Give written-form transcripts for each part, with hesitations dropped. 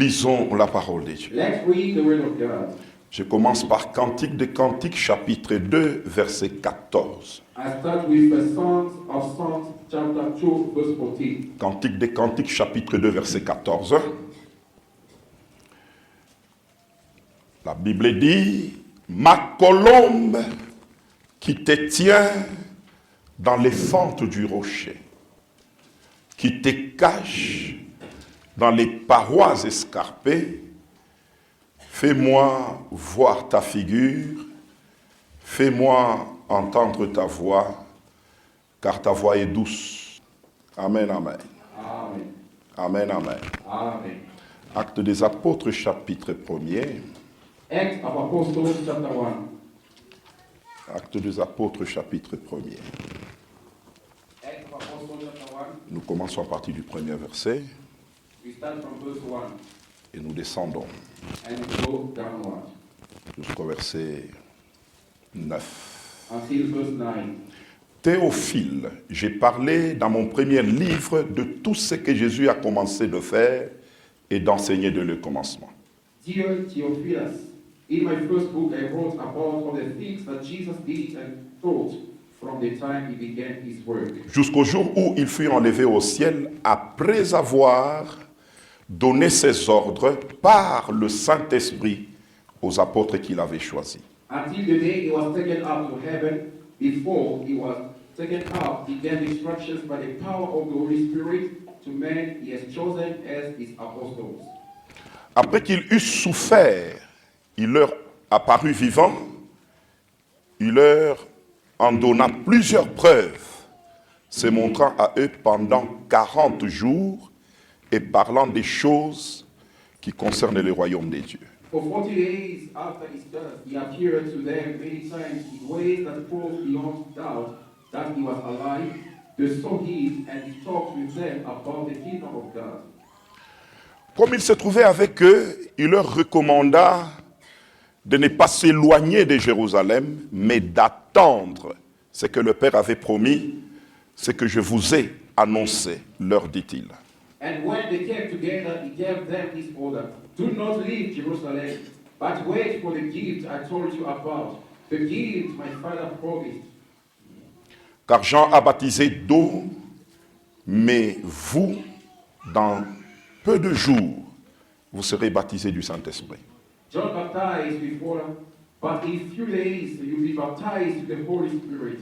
Lisons la parole de Dieu. Let's read the word of God. Je commence par Cantique des Cantiques, chapitre 2, verset 14. I start with the Songs of Songs, chapter 2, verse 14. Cantique des Cantiques, chapitre 2, verset 14. La Bible dit, ma colombe qui te tient dans les fentes du rocher, qui te cache dans les parois escarpées, fais-moi voir ta figure, fais-moi entendre ta voix, car ta voix est douce. Amen, amen. Amen. Amen, amen. Amen. Actes des Apôtres, chapitre 1er. Acts of Apostles, chapter 1. Actes des Apôtres, chapitre 1er. Acts of Apostles, chapter 1. Nous commençons à partir du premier verset We start from verse 1 et nous descendons and go downward jusqu'au verset 9. until verse 9. Théophile, j'ai parlé dans mon premier livre de tout ce que Jésus a commencé de faire et d'enseigner de le commencement. Dear Theophilus, in my first book I wrote about all the things that Jesus did and taught from the time he began his work, Jusqu'au jour où il fut enlevé au ciel après avoir donné ses ordres par le Saint-Esprit aux apôtres qu'il avait choisis. until the day he was taken up to heaven. Before he was taken up, he gave instructions by the power of the Holy Spirit to men he has chosen as his apostles. Après qu'il eut souffert, il leur apparut vivant, il leur en donna plusieurs preuves, se montrant à eux pendant 40 jours et parlant des choses qui concernent le royaume des dieux. For 40 days after his death, he appeared to them many times in ways that proved beyond doubt that he was alive. They saw him and he talked with them about the kingdom of God. Comme il se trouvait avec eux, il leur recommanda de ne pas s'éloigner de Jérusalem, mais d'attendre ce que le Père avait promis, ce que je vous ai annoncé, leur dit-il. And when they came together, he gave them this order: do not leave Jerusalem, but wait for the gift I told you about, the gift my father promised. Car Jean a baptisé d'eau, mais vous, dans peu de jours, vous serez baptisés du Saint-Esprit. John baptized with water, but in few days you'll be baptized with the Holy Spirit.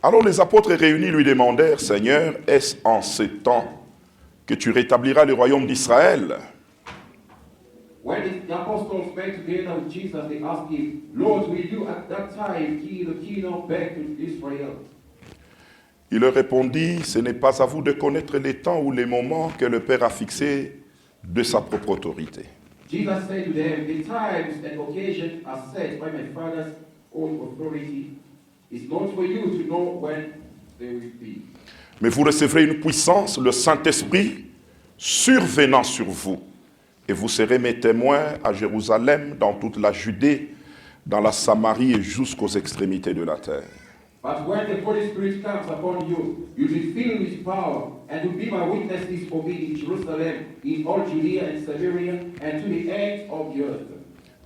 Alors les apôtres réunis lui demandèrent, Seigneur, est-ce en ces temps que tu rétabliras le royaume d'Israël? When the apostles met together with Jesus, they asked him, Lord, will you at that time give the kingdom back to Israel? Il leur répondit, ce n'est pas à vous de connaître les temps ou les moments que le Père a fixés de sa propre autorité. Jesus said to them, the times and occasions are set by my Father's own authority. It's not for you to know when they will be. Mais vous recevrez une puissance, le Saint-Esprit, survenant sur vous. Et vous serez mes témoins à Jérusalem, dans toute la Judée, dans la Samarie et jusqu'aux extrémités de la terre. But when the Holy Spirit comes upon you, you'll be filled with power, and will be my witnesses for me in Jerusalem, in all Judea and Samaria, and to the end of the earth.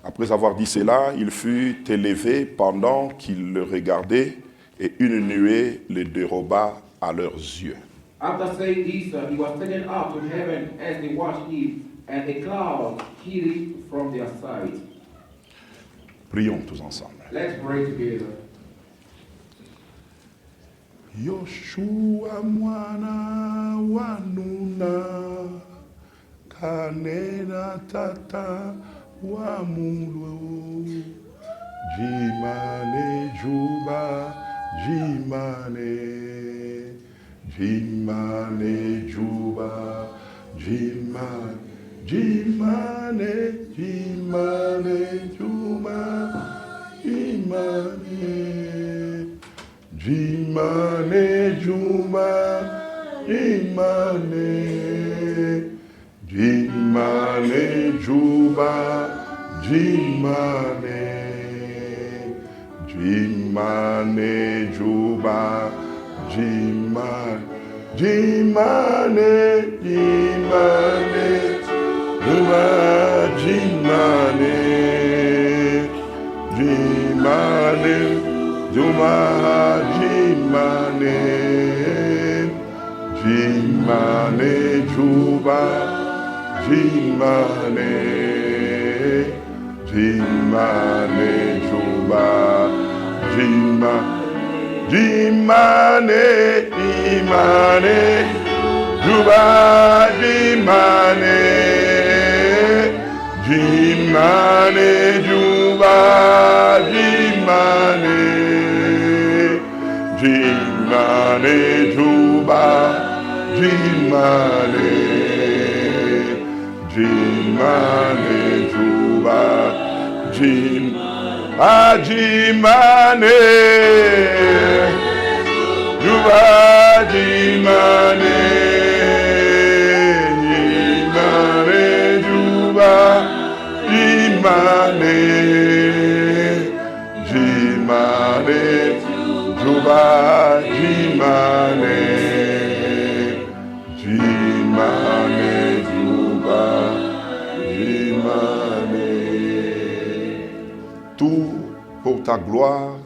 Après avoir dit cela, il fut élevé pendant qu'ils le regardaient, et une nuée le déroba à leurs yeux. After saying this, he was taken up to heaven as they watched him, and a cloud hid him from their sight. Prions tous ensemble. Let's pray together. Yoshua mwana wa Nuna, kanena tata wa mulu, jimane juba, jimane juba, jimane juba, Jimane Juma, Jimane Juba, Jimane Juba, Jimane Juma, Jimane, Jimane, Juma, Jimane, Jimane, Juba, Jimane, Jimane, Juba, Jimane, Jimane, Juba, Jimane, Jimane, Juba, Jimane, Jimane, Juba, Jimane, Jimane, Juba, Jimane, Juba, Jimane, Jimane, Juba, Jimane, Jimane, Juba, Jimane, Jimane, Juba, Jimane. Tout pour ta gloire,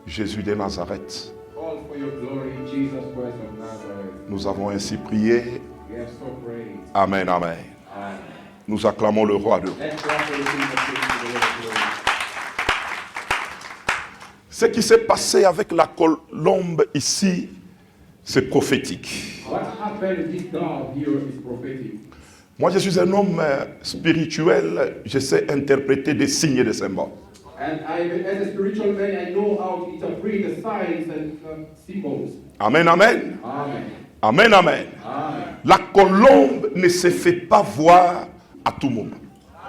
Jésus de Nazareth. All for your glory, Jesus Christ of Nazareth. Nous avons ainsi prié. We have so prayed. Amen, amen. Amen. Nous acclamons le roi de roi. Let's clap for the King of Kings and the Lord of Lords. Ce qui s'est passé avec la colombe ici, c'est prophétique. What happened in this dove here is prophetic. Moi, je suis un homme spirituel, je sais interpréter des signes et des symboles. And as a spiritual man, I know how to interpret the signs and symbols. Amen, amen. Amen. Amen, amen. Amen. La colombe ne se fait pas voir à tout moment.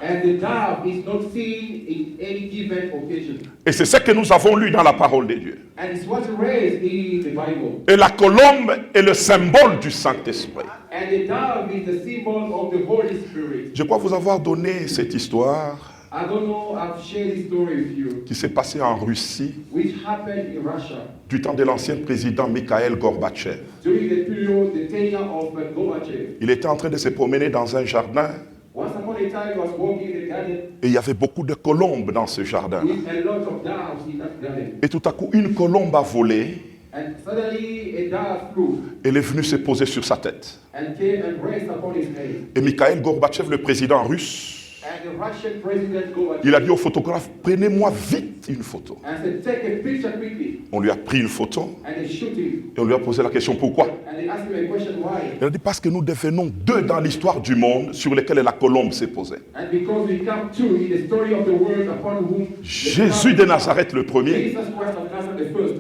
And the dove is not seen in any given occasion. Et c'est ce que nous avons lu dans la parole de Dieu. And it's what's raised in the Bible. Et la colombe est le symbole du Saint-Esprit. And the dove is the symbol of the Holy Spirit. Je crois vous avoir donné cette histoire I don't know, I've shared this story with you, qui s'est passée en Russie which happened in Russia du temps de l'ancien président Mikhail Gorbatchev. during the period, the tenure of Gorbachev. Il était en train de se promener dans un jardin Once upon a time, he was walking in the garden et il y avait beaucoup de colombes dans ce jardin. with a lot of doves in that garden. Et tout à coup, une colombe a volé. And suddenly, a dove flew Elle est venue se poser sur sa tête. and came and rested upon his head. Et Mikhail Gorbatchev, le président russe, And the Russian president Gorbachev il a dit au photographe, prenez-moi vite une photo. and said, take a picture quickly. On lui a pris une photo And they shoot him. et on lui a posé la question, pourquoi? And they asked him a question, why? Il a dit, parce que nous devenons deux dans l'histoire du monde sur lesquels la colombe s'est posée. And because we come to in the story of the world upon whom Jésus de Nazareth le premier Jesus Christ of Nazareth the first,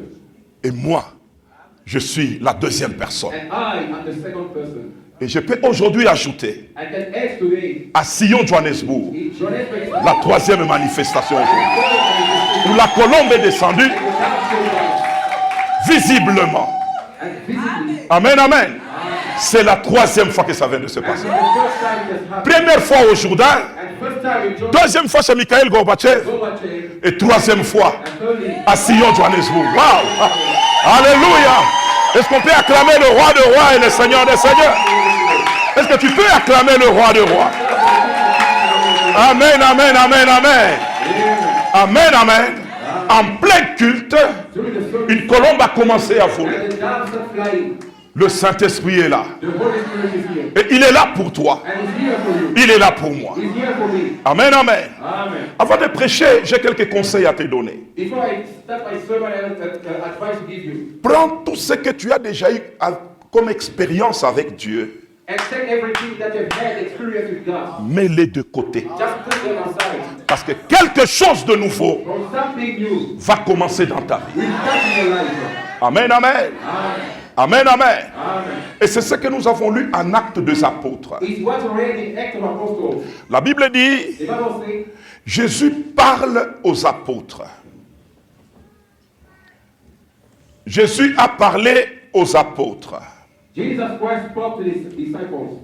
et moi, je suis la deuxième personne. and I am the second person. Et je peux aujourd'hui ajouter I can add today à Sion, Johannesburg, in Johannesburg, la troisième manifestation où la colombe est descendue visiblement. and visibly. Amen, amen. C'est la troisième fois que ça vient de se And passer. the first time it has happened. Première fois au Jourdain, And first time in Jordan, deuxième fois chez Mikhail Gorbatchev Gorbachev, et troisième fois and thirdly, à Sion, Johannesburg. Wow! Alléluia! Est-ce qu'on peut acclamer le roi de rois et le seigneur des seigneurs? Est-ce que tu peux acclamer le roi de rois? Amen, amen, amen, amen. Amen, amen. En plein culte, during the service, une colombe a commencé à voler. and the doves are flying. Le Saint-Esprit est là. The Holy Spirit is here. Et il est là pour toi. And he's here for you. Il est là pour moi. He's here for me. Amen, amen. Amen. Avant de prêcher, j'ai quelques conseils à te donner. Before I start my sermon, I have an advice to give you. Prends tout ce que tu as déjà eu comme expérience avec Dieu. And take everything that you've had experience with God. Mets-les de côté. Just put them aside. Parce que quelque chose de nouveau From something new va commencer dans ta vie. will start in your life. Amen, amen. Amen. Amen, amen. Amen. Et c'est ce que nous avons lu en Actes des Apôtres. It's what's read in Acts of Apostles. La Bible dit, The Bible says, Jésus parle aux apôtres. Jésus a parlé aux apôtres. Jesus Christ spoke to his disciples.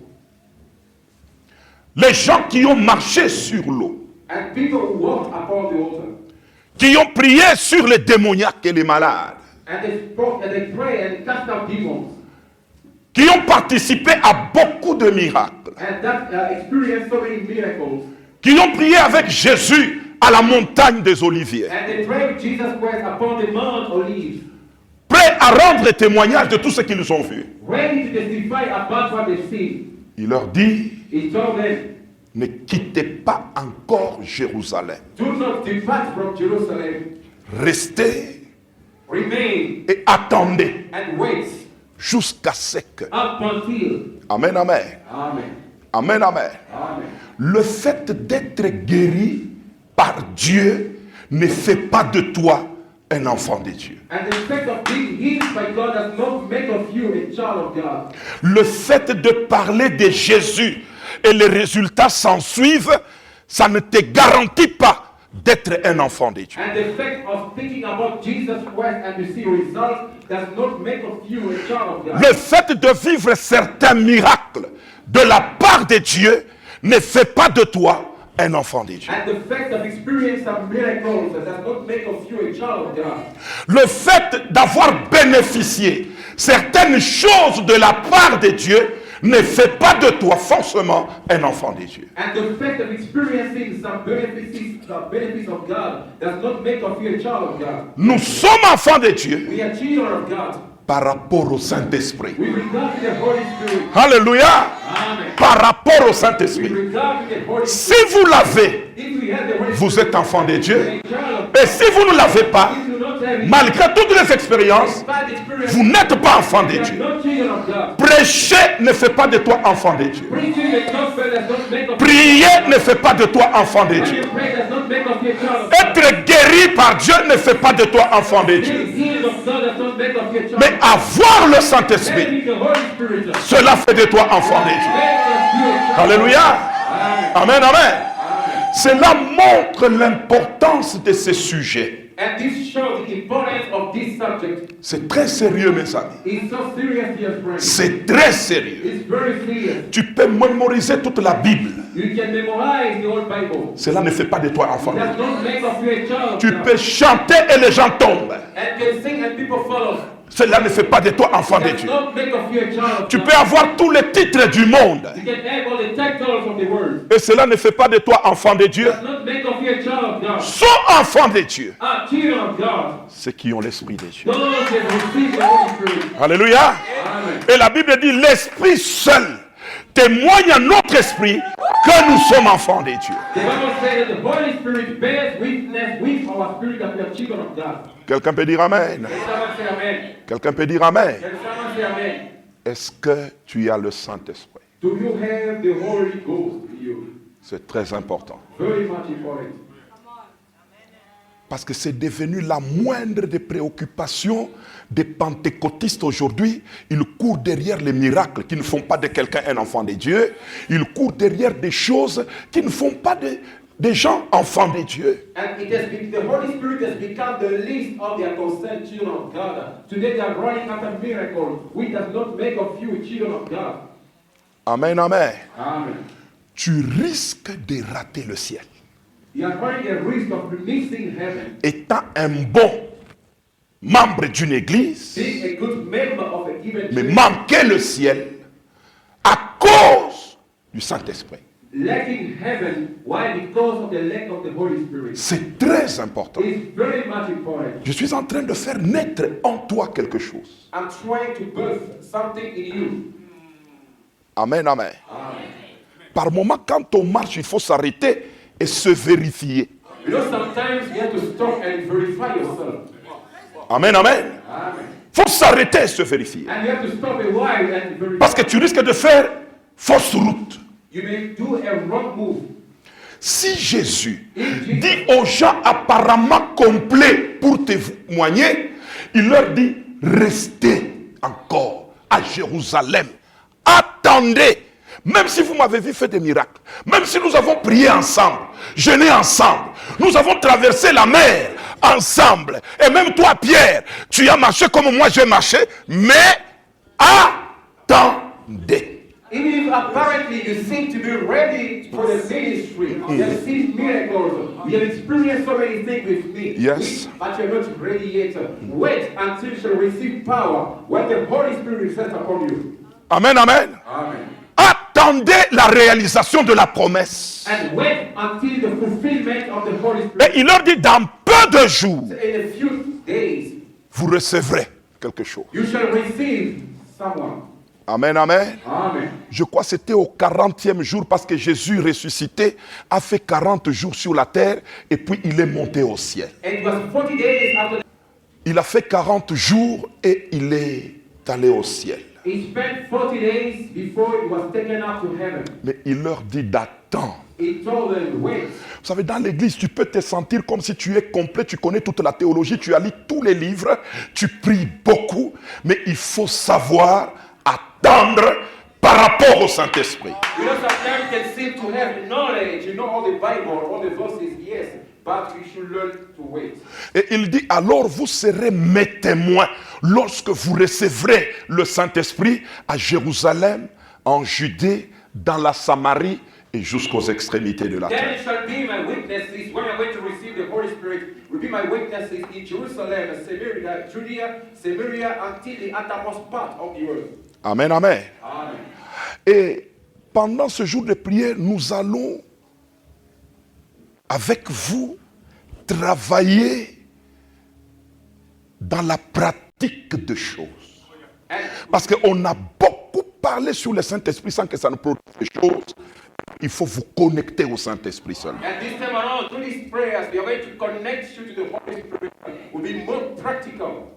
Les gens qui ont marché sur l'eau, And people walked upon the water. qui ont prié sur les démoniaques et les malades, And they spoke and they prayed and cast out demons. qui ont participé à beaucoup de miracles, and that experienced so many miracles, qui ont prié avec Jésus à la montagne des Oliviers, and they prayed with Jesus Christ upon the Mount Olives, prêts à rendre témoignage de tout ce qu'ils ont vu. ready to testify about what they've seen. Il leur dit, He told them, ne quittez pas encore Jérusalem. do not depart from Jerusalem, Restez remain et attendez and wait jusqu'à ce que... up until. Amen, amen. Amen. Amen, amen. Amen. Le fait d'être guéri par Dieu ne fait pas de toi un enfant de Dieu. And the fact of being healed by God does not make of you a child of God. Le fait de parler de Jésus et les résultats s'en suivent, ça ne te garantit pas d'être un enfant de Dieu. And the fact of thinking about Jesus Christ and to see results does not make of you a child of God. Le fait de vivre certains miracles de la part de Dieu ne fait pas de toi un enfant de Dieu. And the fact of experiencing some miracles does not make of you a child of God. Le fait d'avoir bénéficié certaines choses de la part de Dieu ne fait pas de toi forcément un enfant de Dieu. And the fact of experiencing some benefits of God does not make of you a child of God. Nous sommes enfants de Dieu We are children of God. par rapport au Saint-Esprit. We regard the Holy Spirit. Alléluia. Amen. Par rapport au We Saint-Esprit. regard the Holy Si Spirit. vous l'avez, If we have the Holy vous Spirit, êtes enfant de Dieu. a child of Et si vous ne l'avez pas, If you don't have it, malgré toutes les expériences, bad experience, vous n'êtes pas enfant de you are Dieu. not children of God. Prêcher ne fait pas de toi enfant de Dieu. Preaching the gospel does not make of Prier ne fait pas de toi enfant de When Dieu. you pray does not make of you a child of God. Être guéri par Dieu ne fait pas de toi enfant de Dieu. Being healed of God does not make of you a child Mais of God. avoir le Saint-Esprit, Having the Holy Spirit cela fait de toi enfant de Dieu. makes of you a child. Alléluia. Amen, amen. Cela montre l'importance de ce sujet. And this shows the importance of this subject. C'est très sérieux, mes amis. It's so serious, dear friends. C'est très sérieux. It's very serious. Tu peux mémoriser toute la Bible. You can memorize the whole Bible. Cela ne fait pas de toi enfant It de does Dieu. not make of you a child of Tu God. peux chanter et les gens tombent. And can sing and people follow. Cela ne fait pas de toi enfant de It does Dieu. not make of you a child of Tu God. peux avoir tous les titres du monde. You can have all the titles of the world. Et cela ne fait pas de toi enfant de Dieu. Does not make of you a child of God. Sont enfants de Dieu. Are children of God. Ceux qui ont l'esprit de Dieu. Those that receive the Holy Spirit. Alléluia. Amen. Et la Bible dit l'esprit seul témoigne à notre esprit que nous sommes enfants de Dieu. The Bible says that the Holy Spirit bears witness with our spirit that we are children of God. Quelqu'un peut dire Amen. Can someone say amen? Quelqu'un peut dire Amen. Can someone say amen? Est-ce que tu as le Saint-Esprit? Do you have the Holy Ghost in you? C'est très important. Very much important. Parce que c'est devenu la moindre des préoccupations des pentecôtistes aujourd'hui. Ils courent derrière les miracles qui ne font pas de quelqu'un un enfant de Dieu. Ils courent derrière des choses qui ne font pas des gens enfants de Dieu. And the Holy Spirit has become the least of their concerned children of God. Today they are running after miracles, which does not make of you children of God. Amen, amen. Amen. Tu risques de rater le ciel. You are running a risk of missing heaven. Étant un bon membre d'une église, Being a good member of a given mais church, manquer le ciel à cause du Saint-Esprit. lacking heaven, why? Because of the lack of the Holy Spirit. C'est très important. It's very much important. Je suis en train de faire naître en toi quelque chose. I'm trying to birth something in you. Amen, amen. Amen. Par moment, quand on marche, il faut s'arrêter et se vérifier. You know, sometimes you have to stop and verify yourself. Amen, amen. Amen. Il faut s'arrêter et se vérifier. And you have to stop a while and verify. Parce que tu risques de faire fausse route. You may do a wrong move. Si Jésus dit aux gens apparemment complets pour témoigner, il leur dit, restez encore à Jérusalem. Attendez. Même si vous m'avez vu faire des miracles, même si nous avons prié ensemble, jeûné ensemble, nous avons traversé la mer ensemble, et même toi, Pierre, tu as marché comme moi j'ai marché, mais attendez. Even if apparently you seem to be ready for the ministry, you have seen miracles, you have experienced so many things with me, Yes. but you're not ready yet. Wait until you shall receive power when the Holy Spirit rests upon you. Amen, amen. Amen. Attendez la réalisation de la promesse. And wait until the fulfillment of the Holy Spirit. Et il leur dit, dans peu de jours, In a few days, vous recevrez quelque chose. you shall receive someone. Amen, amen. Amen. Je crois que c'était au 40e jour parce que Jésus ressuscité a fait 40 jours sur la terre et puis il est monté au ciel. And it was 40 days after Il a fait 40 jours et il est allé au ciel. he spent 40 days before he was taken up to heaven. Mais il leur dit d'attendre. He told them, wait. Vous savez, dans l'église, tu peux te sentir comme si tu es complet, tu connais toute la théologie, tu as lu tous les livres, tu pries beaucoup, mais il faut savoir attendre par rapport au Saint-Esprit. You know, sometimes you can seem to have knowledge, you know all the Bible, all the verses, yes, but you should learn to wait. Et il dit, alors vous serez mes témoins lorsque vous recevrez le Saint-Esprit à Jérusalem, en Judée, dans la Samarie et jusqu'aux extrémités de la Then terre. you shall be my witnesses when you're going to receive the Holy Spirit. Will be my witnesses in Jerusalem, Samaria, Judea, Samaria, until the uttermost part of the earth. Amen, amen. Amen. Et pendant ce jour de prière, nous allons, avec vous, travailler dans la pratique de choses. And Parce qu'on a beaucoup parlé sur le Saint-Esprit sans que ça nous produise des choses. Il faut vous connecter au Saint-Esprit seulement. And this time around, through these prayers, we are going to connect you to the Holy Spirit. Will be more practical.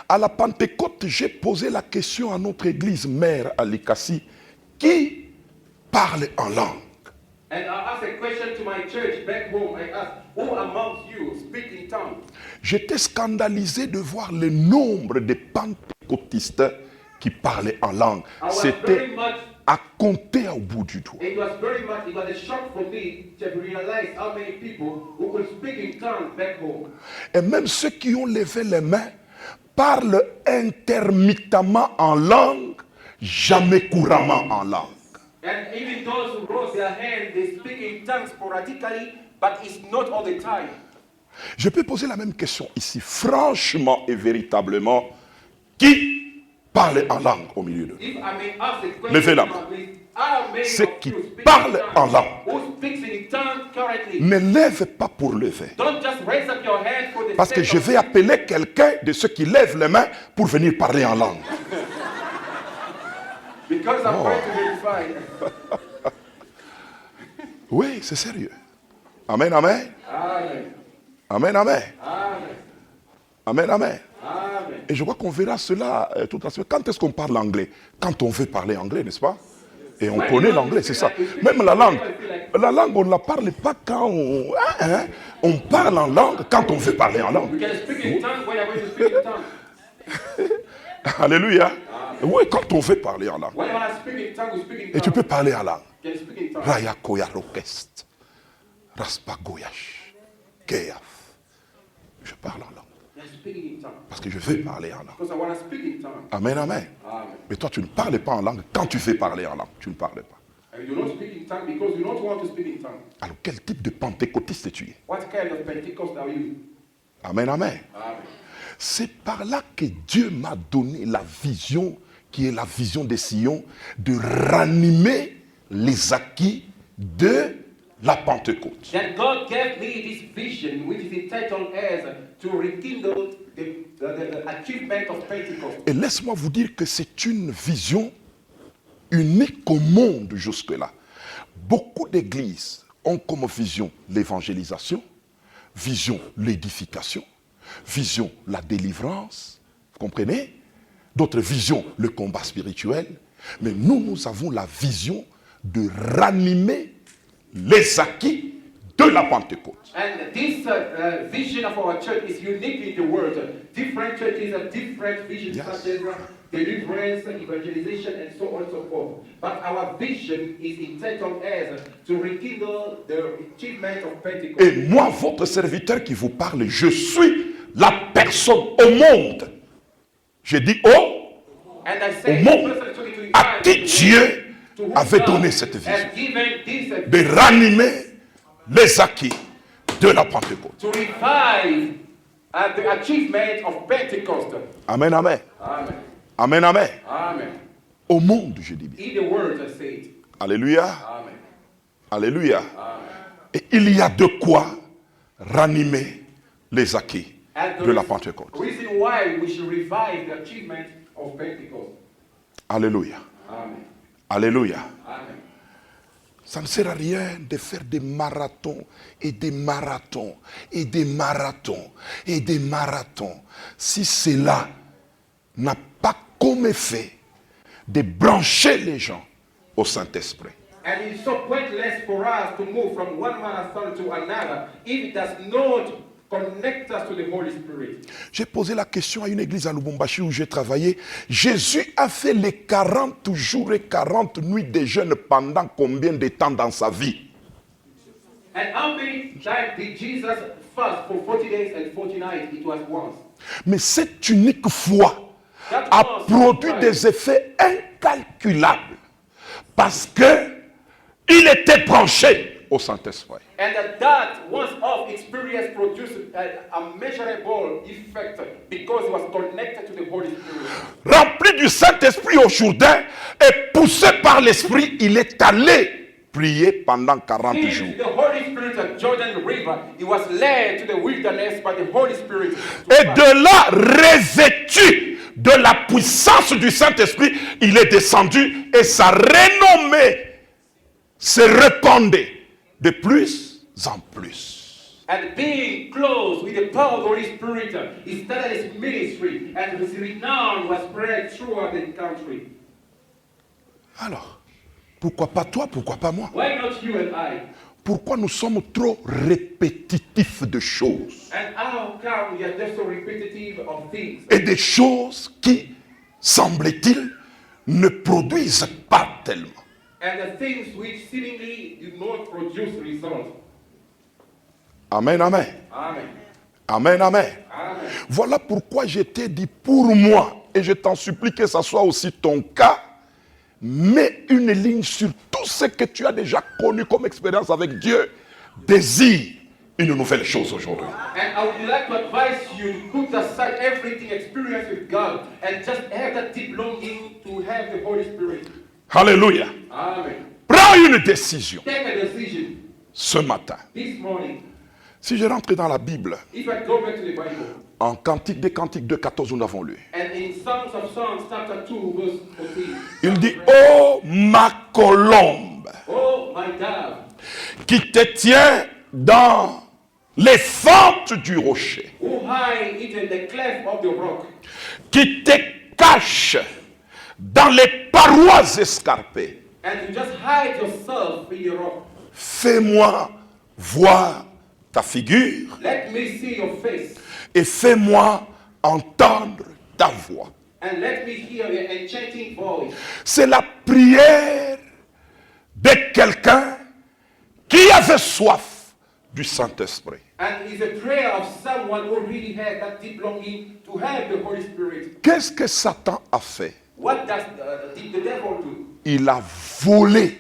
À la Pentecôte, j'ai posé la question à notre église mère à Likasi, qui parle en langue? And I asked a question to my church back home. I asked, who amongst you speak in tongues? J'étais scandalisé de voir le nombre de pentecôtistes qui parlaient en langue. I was C'était very much, à compter au bout du doigt. it was a shock for me to realize how many people who could speak in tongues back home. Et même ceux qui ont levé les mains parlent intermittemment en langue, jamais couramment en langue. And even those who rose their hand, they speak in tongues sporadically, but it's not all the time. Je peux poser la même question ici, franchement et véritablement, qui parle en langue au milieu d'eux? If I may ask a question, Levez la main. please, how many Ceux of qui you speak parlent in en tongues? langue. Who speaks in tongues currently? Ne lève pas pour lever. Don't just raise up your hand for the Parce que sake je of vais appeler quelqu'un de ceux qui lèvent les mains pour venir parler en langue. because I'm trying to verify. Oui, c'est sérieux. Amen, amen. Amen. Amen, amen. Amen. Amen, amen. Amen. Et je crois qu'on verra cela toute la semaine. Quand est-ce qu'on parle anglais? Quand on veut parler anglais, n'est-ce pas? Et on connaît l'anglais, c'est ça. Même la langue, on ne la parle pas quand on... On parle en langue quand on veut parler en langue. We can speak in tongues when you're going to speak in tongues. Alléluia. Oui, quand on veut parler en langue. When I speak in tongues, we speak in Et tongues. tu peux parler en langue. You can speak in tongues. Raya koya rokest. Raspagoyash. Keaf. Je parle en langue. I'm speaking in tongues. Parce que je veux parler en langue. Because I want to speak in tongues. Amen, amen. Amen. Mais toi, tu ne parles pas en langue quand tu veux parler en langue. Tu ne parles pas. And you don't speak in tongues because you don't want to speak in tongues. Alors, quel type de pentecôtiste tu es? What kind of Pentecost are you? Amen, amen. Amen. C'est par là que Dieu m'a donné la vision, qui est la vision de Sion, de ranimer les acquis de la Pentecôte. That God gave me this vision, which is entitled as to rekindle the achievement of Pentecost. Et laisse-moi vous dire que c'est une vision unique au monde jusque-là. Beaucoup d'églises ont comme vision l'évangélisation, vision l'édification, vision la délivrance, vous comprenez? D'autres visions le combat spirituel. Mais nous avons la vision de ranimer les acquis de la Pentecôte. And this vision of our church is unique in the world. Different churches have different visions, Yes. such as deliverance, evangelization, and so on and so forth. But our vision is entitled as to rekindle the achievement of Pentecost. Et moi, votre serviteur qui vous parle, je suis la personne au monde. Je dis oh, And I au say, monde the person to à qui Dieu to whom avait God donné cette vision. has given this De ranimer les acquis de la Pentecôte. to revive the achievement of Pentecost. Amen, amen. Amen. Amen, amen. Amen. Au monde, je dis bien. In the world, I say it. Alléluia. Amen. Alléluia. Amen. Et il y a de quoi ranimer les acquis And de la the Pentecôte. reason why we should revive the achievement of Pentecost. Alléluia. Amen. Alléluia. Amen. Ça ne sert à rien de faire des marathons et des marathons et des marathons et des marathons si cela n'a pas comme effet de brancher les gens au Saint-Esprit. And it's so pointless for us to move from one marathon to another if it does not connect us to the Holy Spirit. J'ai posé la question à une église à Lubumbashi où j'ai travaillé. Jésus a fait les 40 jours et 40 nuits de jeûne pendant combien de temps dans sa vie? And how many times did Jesus fast for 40 days and 40 nights? It was once. Mais cette unique foi a produit des effets incalculables parce que il était branché au Saint-Esprit. And that once off experience produced a measurable effect because it was connected to the Holy Spirit. Rempli du Saint-Esprit au Jourdain et poussé par l'Esprit, il est allé prier pendant 40 jours. The Holy Spirit at Jordan River, he was led to the wilderness by the Holy Spirit. Et de là, revêtu de la puissance du Saint-Esprit, il est descendu et sa renommée se répandait de plus en plus. And being close with the power of the Holy Spirit, he started his ministry and his renown was spread throughout the country. Alors, pourquoi pas toi, pourquoi pas moi? Why not you and I? Pourquoi nous sommes trop répétitifs de choses? And how come we are just so repetitive of things? Et des choses qui, semble-t-il, ne produisent pas tellement. And the things which seemingly do not produce results. Amen, amen. Amen. Amen, amen. Amen. Voilà pourquoi je t'ai dit pour moi, et je t'en supplie que ça soit aussi ton cas, mets une ligne sur tout ce que tu as déjà connu comme expérience avec Dieu. Désire une nouvelle chose aujourd'hui. And I would like to advise you to put aside everything experienced with God and just have that deep longing to have the Holy Spirit. Alléluia. Amen. Prends une décision Take a decision ce matin. this morning. Si je rentre dans la Bible, If I go back to the Bible, en Cantique des Cantiques 2.14, nous l'avons lu. and in Songs of Songs, chapter 2, verse 14, Il dit, ô ma colombe, oh my dove, qui te tient dans les fentes du rocher, who hide in the cleft of the rock, qui te cache dans les parois escarpées, and you just hide yourself in the rock. fais-moi voir ta figure Let me see your face, et fais-moi entendre ta voix. and let me hear your enchanting voice. C'est la prière de quelqu'un qui avait soif du Saint-Esprit. And it's a prayer of someone who really had that deep longing to have the Holy Spirit. Qu'est-ce que Satan a fait? What does the devil do? Il a volé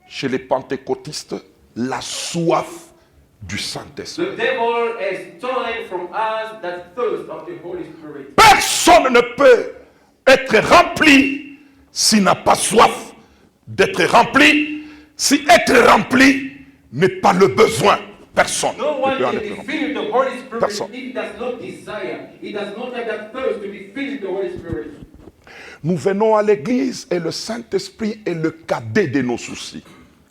chez les pentecôtistes la soif du Saint-Esprit. The devil has stolen from us that thirst of the Holy Spirit. Personne ne peut être rempli s'il n'a pas soif d'être rempli. Si être rempli n'est pas le besoin, personne No ne one peut en can être be rempli. filled with the Holy Spirit Personne. if he does not desire. He does not have that thirst to be filled with the Holy Spirit. Nous venons à l'église et le Saint-Esprit est le cadet de nos soucis.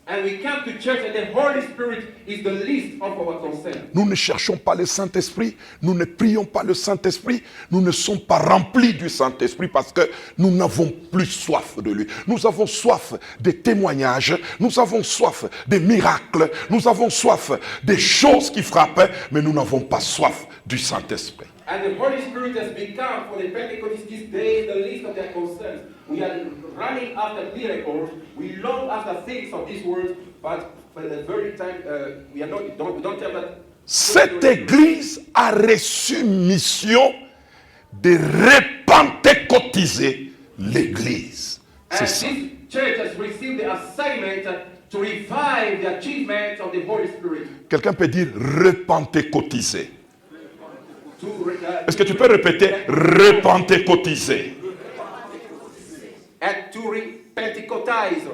And we come to church and the Holy Spirit is the least of our concern. Nous ne cherchons pas le Saint-Esprit, nous ne prions pas le Saint-Esprit, nous ne sommes pas remplis du Saint-Esprit parce que nous n'avons plus soif de lui. Nous avons soif des témoignages, nous avons soif des miracles, nous avons soif des choses qui frappent, mais nous n'avons pas soif du Saint-Esprit. And the Holy Spirit has become, for the Pentecost this day, the least of their concerns. We are running after miracles. We long after things of this world, but for the very time, we don't have that. Cette église a reçu mission de repentecôtiser l'église. And C'est ça. this church has received the assignment to revive the achievements of the Holy Spirit. Quelqu'un peut dire repentecôtiser. Est-ce que tu peux répéter repentecôtiser? And to re-Pentecotize.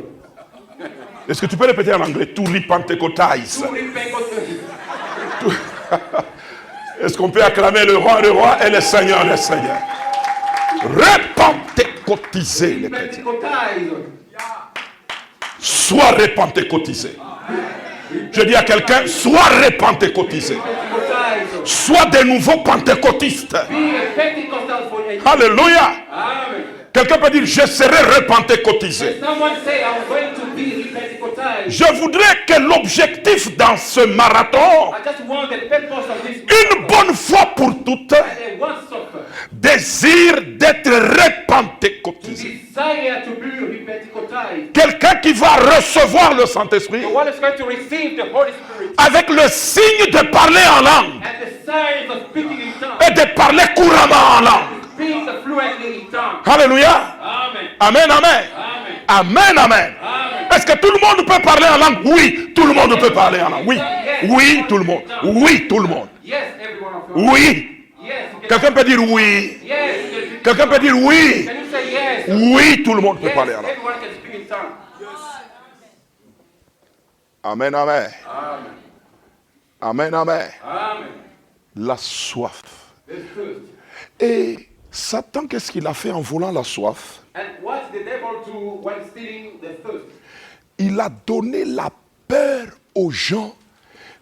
Est-ce que tu peux répéter en anglais? To repentecôtize. To re-Pentecotize. Est-ce qu'on peut acclamer le roi et le seigneur des seigneurs? Repentecôtiser les chrétiens. Pentecotize. Sois repentecôtisé. Je dis à quelqu'un, sois repentecôtisé. Pentecotize. Sois de nouveaux pentecôtistes. Be a Pentecostal for you. Alléluia. Amen. Quelqu'un peut dire, je serai repentecôtisé. Someone say, I'm going to be re-Pentecotized. Je voudrais que l'objectif dans ce marathon, I just want the purpose of this une bonne fois pour toutes, and one suffer. désir d'être repentecôtisé. Desire to be re-Pentecotized. Quelqu'un qui va recevoir le Saint-Esprit The one is going to receive the Holy Spirit avec le signe de parler en langue and the signs of speaking in tongues. et de parler couramment en langue. Speak fluently in tongues. Alléluia. Amen. Amen, amen. Amen. Amen, amen. Amen. Est-ce que tout le monde peut parler en langue? Oui, tout le monde peut parler en langue. Oui, oui, tout le monde. Oui, tout le monde. Yes, every one of you. Oui. Yes. Quelqu'un peut dire oui. Yes. Quelqu'un peut dire oui. Can you say yes? Oui, tout le monde peut Yes, parler en langue. everyone can speak in tongues. Amen, amen. Amen. Amen, amen. Amen. La soif. The thirst. Et Satan, qu'est-ce qu'il a fait en voulant la soif? And what did the devil do when stealing the thirst? Il a donné la peur aux gens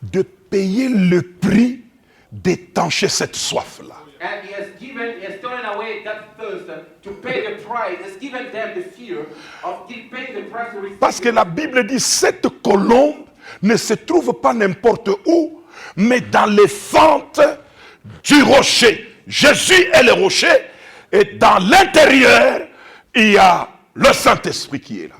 de payer le prix d'étancher cette soif-là. And he has stolen away that thirst to pay the price. He has given them the fear of paying the price to receive. Parce que la Bible dit, cette colombe ne se trouve pas n'importe où, mais dans les fentes du rocher. Jésus est le rocher, et dans l'intérieur, il y a le Saint-Esprit qui est là.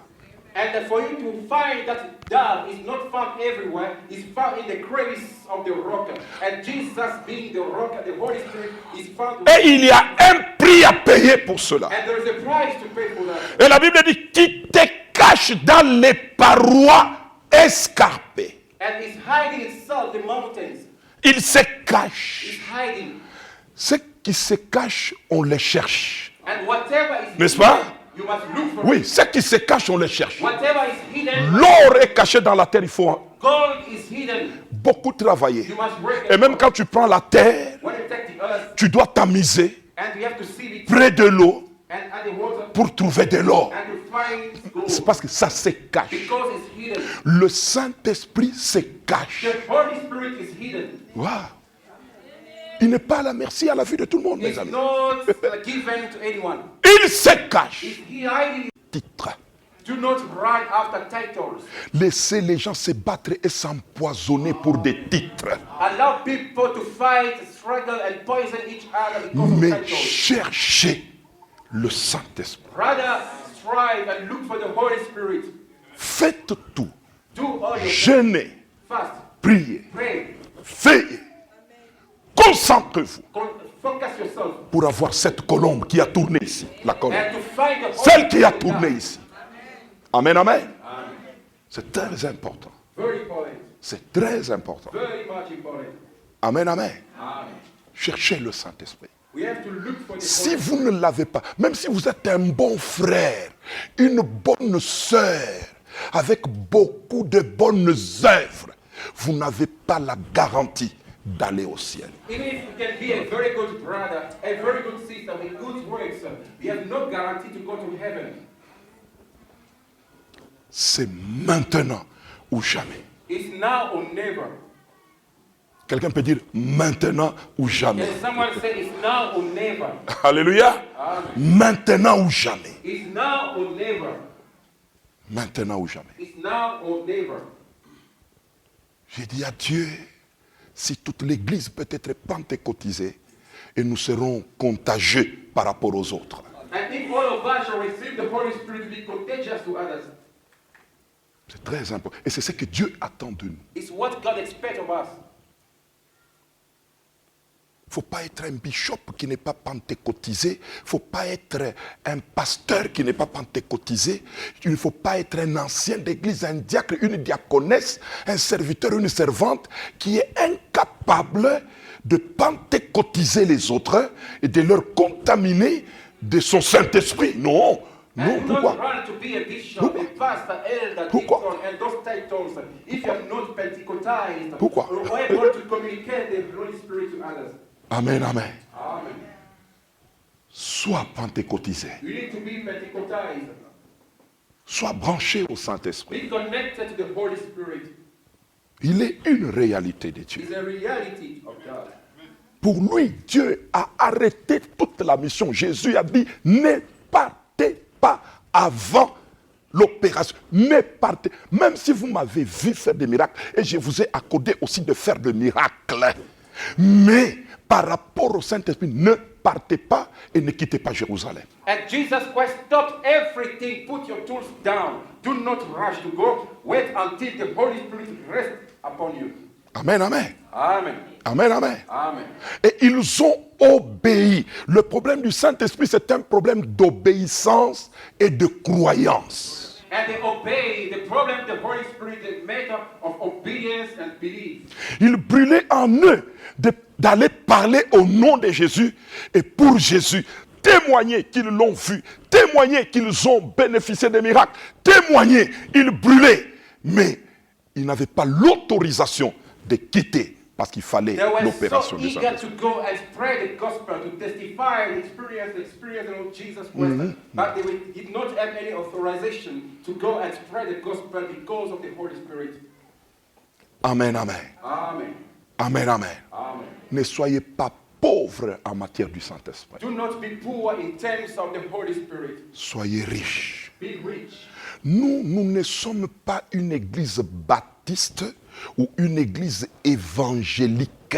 And for you to find that dove is not found everywhere, it's found in the crevice of the rock. And Jesus being the rock, the Holy Spirit is found. Et il y a un prix à payer pour cela. And there is a price to pay for that. Et la Bible dit, qui te cache dans les parois escarpées. And it's hiding itself, the mountains. Il se cache. It's hiding. Ceux qui se cachent, on les cherche. And whatever is N'est-ce pas? you must look for Oui, it. ceux qui se cachent, on les cherche. Whatever is hidden, L'or est caché dans la terre, il faut gold is hidden. beaucoup travailler. You must work Et même quand tu prends la terre, when you take the earth tu dois tamiser and you have to see it près de l'eau and at the water pour trouver de l'or. and to find gold. C'est parce que ça se cache. Because it's hidden. Le Saint-Esprit se cache. The Holy Spirit is hidden. Wow. Il n'est pas à la merci à la vue de tout le monde, mes It's amis. not given to anyone. Il se cache. It's hiding. Titre. Do not run after titles. Laissez les gens se battre et s'empoisonner pour des titres. Allow people to fight, struggle, and poison each other because of Mais titles. cherchez le Saint-Esprit. Rather, strive and look for the Holy Spirit. Faites tout. Do all your Jeûnez, fast, priez, pray, veillez. Concentrez-vous focus yourself, pour avoir cette colombe qui a tourné ici. La colombe. and to find the Celle qui a Holy tourné Spirit. ici. Amen, amen. C'est très important. Very important. C'est très important. Very much important. Amen, amen. Amen. Cherchez le Saint-Esprit. We have to look for the Si Holy vous ne l'avez pas, même si vous êtes un bon frère, une bonne sœur, avec beaucoup de bonnes œuvres, vous n'avez pas la garantie d'aller au ciel. Even if you can be a very good brother, a very good sister with good works, you have no guarantee to go to heaven. C'est maintenant ou jamais. It's now or never. Quelqu'un peut dire maintenant ou jamais. Can someone say it's now or never? Alléluia. Amen. Maintenant ou jamais. It's now or never. Maintenant ou jamais. It's now or never. J'ai dit à Dieu, si toute l'église peut être pentecôtisée, et nous serons contagieux par rapport aux autres. And if all of us shall receive the Holy Spirit to be contagious to others, C'est très important. Et c'est ce que Dieu attend de nous. it's what God expects of us. Il ne faut pas être un bishop qui n'est pas pentecôtisé. Il ne faut pas être un pasteur qui n'est pas pentecôtisé. Il ne faut pas être un ancien d'église, un diacre, une diaconesse, un serviteur, une servante qui est incapable de pentecôtiser les autres et de leur contaminer de son Saint-Esprit. Non, Non, And do not pourquoi? run to be a bishop, Pourquoi? a pastor, elder, Pourquoi? deacon, and those titles if you are not Pentecostized Pourquoi? or able to communicate the Holy Spirit to others. Amen, amen. Amen. Sois pentecôtisé. You need to be Pentecostized. Sois branché au Saint-Esprit. Be connected to the Holy Spirit. Il est une réalité de Dieu. It's a reality of God. Pour lui, Dieu a arrêté toute la mission. Jésus a dit, ne partez pas avant l'opération. Ne partez. Même si vous m'avez vu faire des miracles, et je vous ai accordé aussi de faire des miracles. Mais par rapport au Saint-Esprit, ne partez pas et ne quittez pas Jérusalem. And Jesus Christ stopped everything. Put your tools down. Do not rush to go. Wait until the Holy Spirit rests upon you. Amen, amen. Amen. Amen, amen. Amen. Et ils ont obéi. Le problème du Saint-Esprit, c'est un problème d'obéissance et de croyance. And they obey. The problem, the Holy Spirit, is a matter of obedience and belief. Il brûlait en eux d'aller parler au nom de Jésus et pour Jésus. Témoigner qu'ils l'ont vu, témoigner qu'ils ont bénéficié des miracles, témoigner, ils brûlaient. Mais ils n'avaient pas l'autorisation de quitter parce qu'il fallait They were l'opération so du eager Saint-Esprit. to go and spread the gospel, to testify the experience of Jesus Christ, but they did not have any authorization to go and spread the gospel because of the Holy Spirit. Amen, amen. Amen. Amen, amen. Amen. Ne soyez pas pauvres en matière du Saint-Esprit. Do not be poor in terms of the Holy Spirit. Soyez riches. Be rich. Nous ne sommes pas une église baptiste ou une église évangélique.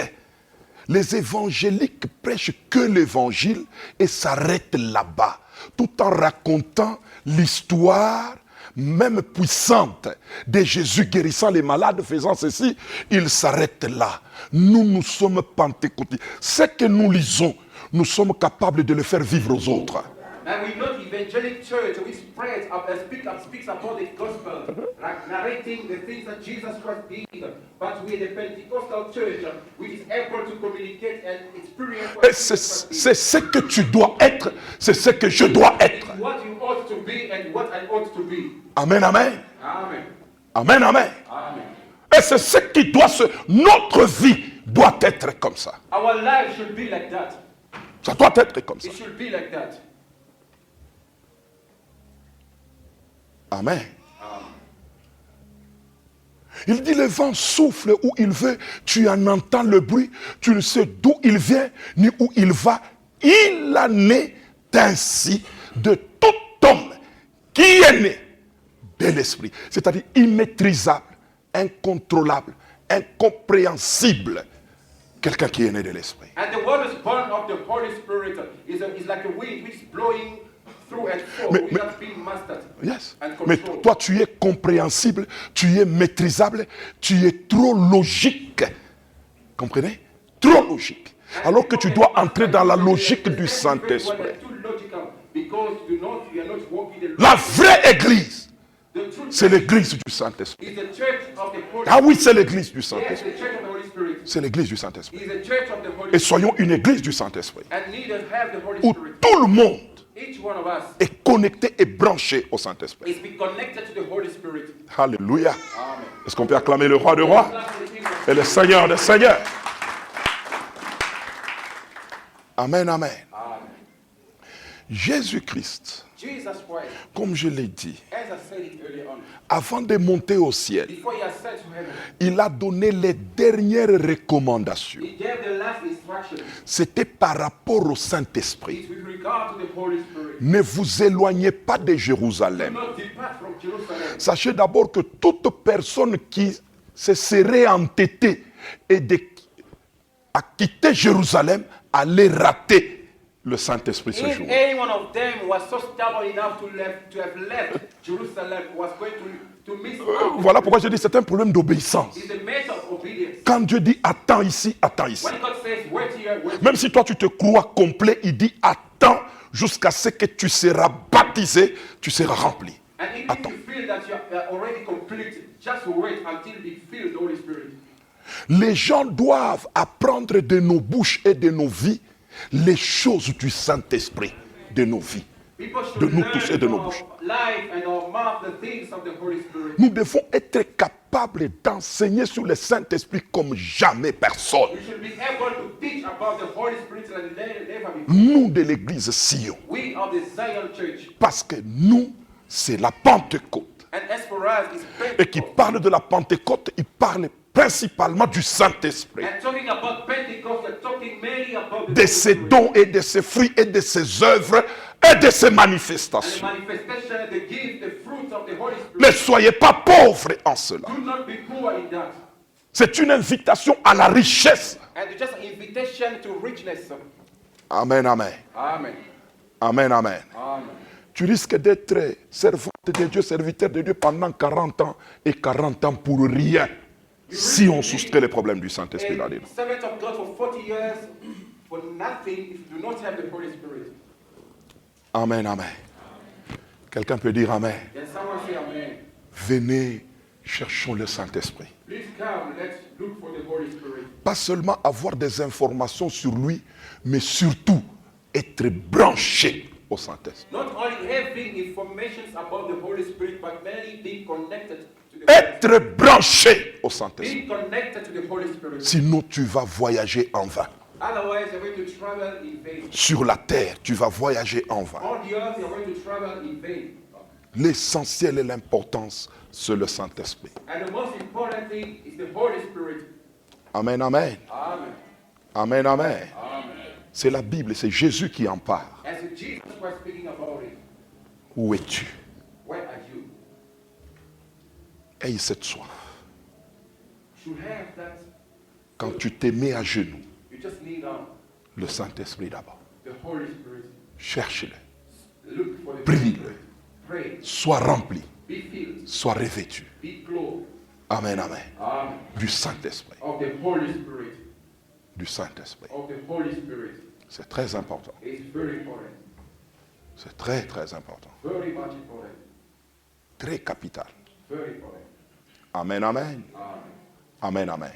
Les évangéliques prêchent que l'évangile et s'arrêtent là-bas, tout en racontant l'histoire, même puissante, de Jésus guérissant les malades, faisant ceci. Ils s'arrêtent là. Nous sommes pentecôtistes. Ce que nous lisons, nous sommes capables de le faire vivre aux autres. And we're not evangelic church. We spread speaks about the gospel, like narrating the things that Jesus Christ did. But we're the Pentecostal church, which is able to communicate and experience what Et Jesus Christ did. c'est ce que tu dois être, c'est ce que je dois être. It's what you ought to be and what I ought to be. Amen, amen. Amen. Amen, amen. Amen. Et c'est ce qui doit se... Notre vie doit être comme ça. Our life should be like that. Ça doit être comme ça. It should be like that. Amen. Il dit le vent souffle où il veut, tu en entends le bruit, tu ne sais d'où il vient ni où il va. Il en est ainsi de tout homme qui est né de l'esprit, c'est-à-dire immaîtrisable, incontrôlable, incompréhensible. Quelqu'un qui est né de l'esprit. And the one who's born of the Holy Spirit is like a wind which is blowing through and through without being mastered Yes. and Mais controlled. toi, tu es compréhensible, tu es maîtrisable, tu es trop logique. Comprenez? Trop logique. Alors que tu dois entrer dans la logique du Saint-Esprit. La vraie église, c'est l'église du Saint-Esprit. Ah oui, c'est l'église du Saint-Esprit. C'est l'église du Saint-Esprit. Et soyons une église du Saint-Esprit. Où tout le monde est connecté et branché au Saint-Esprit. Alléluia. Est-ce qu'on peut acclamer le roi des rois et le Seigneur des seigneurs? Amen, amen. Jésus-Christ, comme je l'ai dit, avant de monter au ciel, il a donné les dernières recommandations. C'était par rapport au Saint-Esprit. Ne vous éloignez pas de Jérusalem. Sachez d'abord que toute personne qui se serait entêtée à quitter Jérusalem allait rater le Saint-Esprit ce jour. Voilà pourquoi je dis c'est un problème d'obéissance. Quand Dieu dit attends ici, attends ici. Même si toi tu te crois complet, il dit attends jusqu'à ce que tu seras baptisé, tu seras rempli. Attends. Les gens doivent apprendre de nos bouches et de nos vies les choses du Saint-Esprit de nos vies. People should de nous learn tous et de nos from bouches. our life and our mouth the things of the Holy Spirit. Nous devons être capables d'enseigner sur le Saint-Esprit comme jamais personne. We should be able to teach about the Holy Spirit like never before. Nous de l'église Sion. We are the Zion Church. Parce que nous, c'est la Pentecôte. And as for us, it's Et qui Pentecost. parle de la Pentecôte, il parle principalement du Saint-Esprit. And talking about Pentecost, we're talking mainly about the De Holy ses Spirit. dons et de ses fruits et de ses œuvres et de ses And the manifestations. manifestation, the gift, the fruit of the Holy Spirit. Ne soyez pas pauvres en cela. Do not be poor in that. C'est une invitation à la richesse. And it's just an invitation to richness. Amen, amen. Amen. Amen, amen. Amen. Tu risques d'être servante de Dieu, serviteur de Dieu pendant 40 ans et 40 ans pour rien. Si on soustrait les problèmes du Saint-Esprit A là-dedans. servant of God for 40 years for nothing if you do not have the Holy Spirit. Amen, amen. Quelqu'un peut dire amen. Can someone say amen? Venez, cherchons le Saint-Esprit. Please come, let's look for the Holy Spirit. Pas seulement avoir des informations sur lui, mais surtout être branché au Saint-Esprit. Not only having information about the Holy Spirit, but mainly being connected to the Holy Spirit. Être branché au Saint-Esprit. Being connected to the Holy Spirit. Sinon, tu vas voyager en vain. Otherwise, you're going to travel in vain. Sur la terre, tu vas voyager en vain. On the earth, you're going to travel in vain. L'essentiel et l'importance, c'est le Saint-Esprit. And the most important thing is the Holy Spirit. Amen, amen. Amen. Amen, amen. Amen. C'est la Bible, c'est Jésus qui en parle. As Jesus was speaking about it, Où es-tu? where are you? Aie cette soif. You should have that. Quand tu te mets à genoux, You just need le Saint-Esprit d'abord. the Holy Spirit. Cherche-le. Look for the Prie-le. Pray. Sois rempli. Be filled. Sois revêtu. Be clothed. Amen, amen. Amen. Du Saint-Esprit. Of the Holy Spirit. Du Saint-Esprit. Of the Holy Spirit. C'est très important. It's very important. C'est très, très important. Very much important. Très capital. Very important. Amen, amen. Amen. Amen, amen.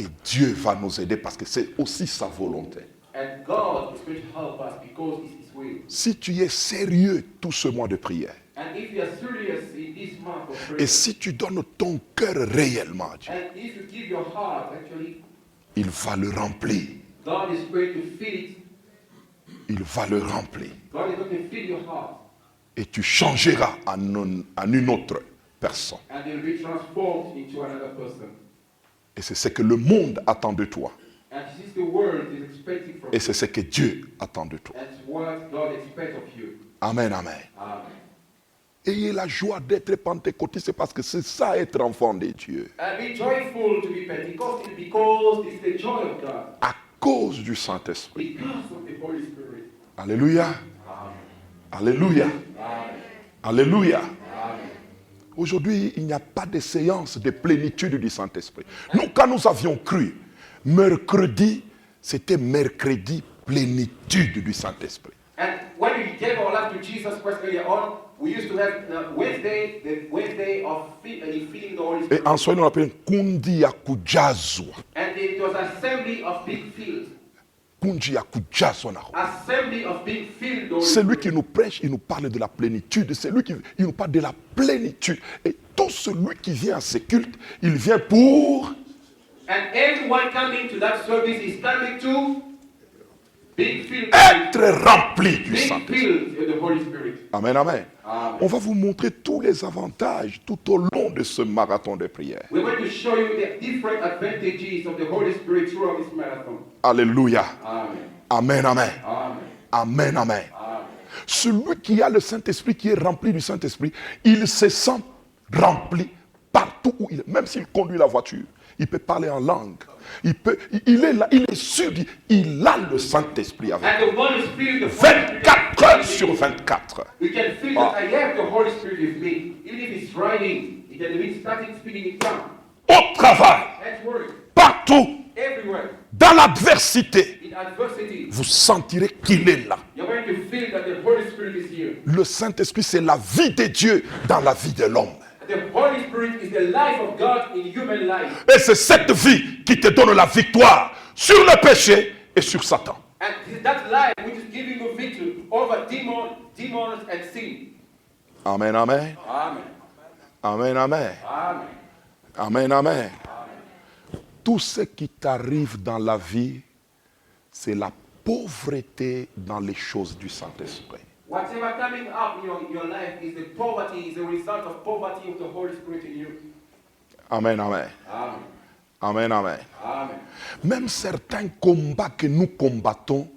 Et Dieu va nous aider parce que c'est aussi sa volonté. And God is going to help us because it's His will. Si tu es sérieux tout ce mois de prière, And if you are serious in this month of prayer, et si tu donnes ton cœur réellement à Dieu, and if you give your heart, actually, il va le remplir. God is going to fill it. Il va le remplir. God is going to fill your heart. Et tu changeras en une autre personne. And you'll be transformed into another person. Et c'est ce que le monde attend de toi. And this is the world is expecting from Et you. c'est ce que Dieu attend de toi. That's what God expects of you. Amen, amen. Amen. Ayez la joie d'être pentecôtiste parce que c'est ça être enfant de Dieu. And be joyful to be Pentecostal because it's the joy of God. À cause du Saint-Esprit. Because of the Holy Spirit. Alléluia. Alléluia. Amen. Alléluia. Amen. Aujourd'hui, il n'y a pas de séance de plénitude du Saint-Esprit. Nous, quand nous avions cru, mercredi, c'était mercredi plénitude du Saint-Esprit. And when we gave our life to Jesus Christ earlier on, we used to have the Wednesday of feeling the Holy Et Spirit. en Swahili, on l'appelle Kundi ya kujazwa. And it was assembly of being filled. Kundi ya kujazwa na Roho. Assembly of being filled. the Holy C'est lui Spirit. qui nous prêche, il nous parle de la plénitude. C'est lui qui il nous parle de la plénitude. Et tout celui qui vient à ce culte, il vient pour And everyone coming to that service is coming to being filled. être rempli du Being Saint-Esprit. filled with the Holy Spirit. Amen, amen. Amen. On va vous montrer tous les avantages tout au long de ce marathon de prière. We're going to show you the different advantages of the Holy Spirit throughout this marathon. Alléluia. Amen. Amen, amen. Amen. Amen, amen. Amen. Celui qui a le Saint-Esprit, qui est rempli du Saint-Esprit, il se sent rempli partout où il est. Même s'il conduit la voiture, il peut parler en langue. Il est là, il est sûr, il a le Saint-Esprit avec lui. And the Holy Spirit, the Holy Spirit 24 heures sur 24. we can feel that I have the Holy Spirit with me. Even if he's driving, he can be starting speaking in tongues. Au travail, At work, partout, everywhere, dans l'adversité, in adversity, vous sentirez qu'il est là. you're going to feel that the Holy Spirit is here. Le Saint-Esprit, c'est la vie de Dieu dans la vie de l'homme. The Holy Spirit is the life of God in human life. Et c'est cette vie qui te donne la victoire sur le péché et sur Satan. And it is that life which is giving you victory over demons and sin. Amen, amen. Amen. Amen, amen. Amen. Amen, amen. Tout ce qui t'arrive dans la vie, c'est la pauvreté dans les choses du Saint-Esprit. Whatever coming up in your life is the poverty, is the result of poverty of the Holy Spirit in you. Amen, amen. Amen. Amen, amen. Amen. Même certains combats que nous combattons,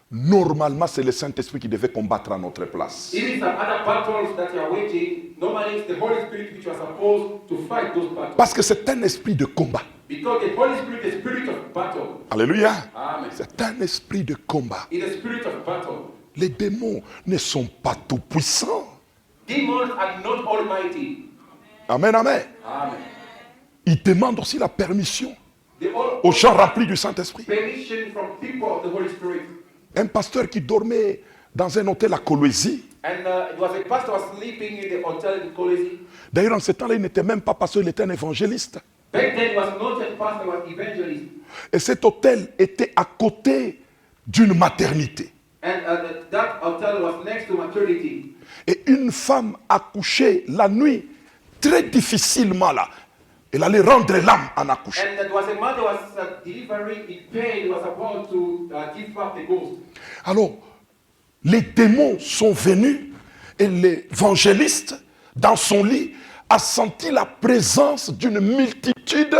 normalement, c'est le Saint-Esprit qui devait combattre à notre place. Even some other battles that you are waging, normally it's the Holy Spirit which you are supposed to fight those battles. Parce que c'est un esprit de combat. Because the Holy Spirit is the spirit of battle. Alléluia. Amen. C'est un esprit de combat. It's the spirit of battle. Les démons ne sont pas tout puissants. Demons are not almighty. Amen, amen. Amen. Ils demandent aussi la permission They all aux gens remplis du Saint-Esprit. permission from people of the Holy Spirit. Un pasteur qui dormait dans un hôtel à Coloésie. And it was a pastor was sleeping in the hotel in Colossae. D'ailleurs, en ce temps-là, il n'était même pas pasteur, il était un évangéliste. Back then, he was not a pastor, he was evangelist. Et cet hôtel était à côté d'une maternité. And that hotel was next to maternity. Et une femme accouchait la nuit, très difficilement là. Elle allait rendre l'âme en accouchant. And that was a mother was delivering in pain, was about to give up the ghost. Alors, les démons sont venus et l'évangéliste, dans son lit, a senti la présence d'une multitude